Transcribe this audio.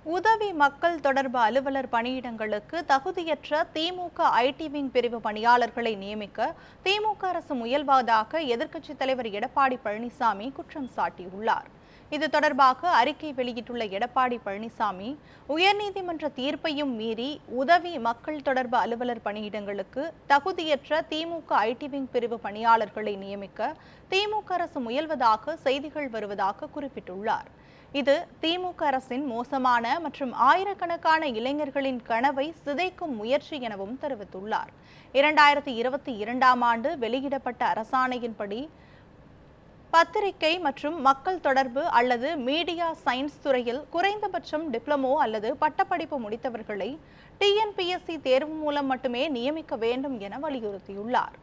உதவி மக்கள் தொடர்பு அலுவலர் பணியிடங்களுக்கு தகுதியற்ற திமுக ஐடி விங் பிரிவு பணியாளர்களை நியமிக்க திமுக அரசு முயல்வதாக எதிர்க்கட்சித் தலைவர் எடப்பாடி பழனிசாமி குற்றம் சாட்டியுள்ளார். இது தொடர்பாக அறிக்கை வெளியிட்டுள்ள எடப்பாடி பழனிசாமி, உயர்நீதிமன்ற தீர்ப்பையும் மீறி உதவி மக்கள் தொடர்பு அலுவலர் பணியிடங்களுக்கு தகுதியற்ற திமுக ஐடி விங் பிரிவு பணியாளர்களை நியமிக்க திமுக அரசு முயல்வதாக செய்திகள் வருவதாக குறிப்பிட்டுள்ளார். இது திமுக அரசின் மோசமான மற்றும் ஆயிரக்கணக்கான இளைஞர்களின் கனவை சிதைக்கும் முயற்சி எனவும் தெரிவித்துள்ளார். 2022ஆம் ஆண்டு வெளியிடப்பட்ட அரசாணையின்படி பத்திரிகை மற்றும் மக்கள் தொடர்பு அல்லது மீடியா சயின்ஸ் துறையில் குறைந்தபட்சம் டிப்ளமோ அல்லது பட்டப்படிப்பு முடித்தவர்களை டிஎன்பிஎஸ்சி தேர்வு மூலம் மட்டுமே நியமிக்க வேண்டும் என வலியுறுத்தியுள்ளார்.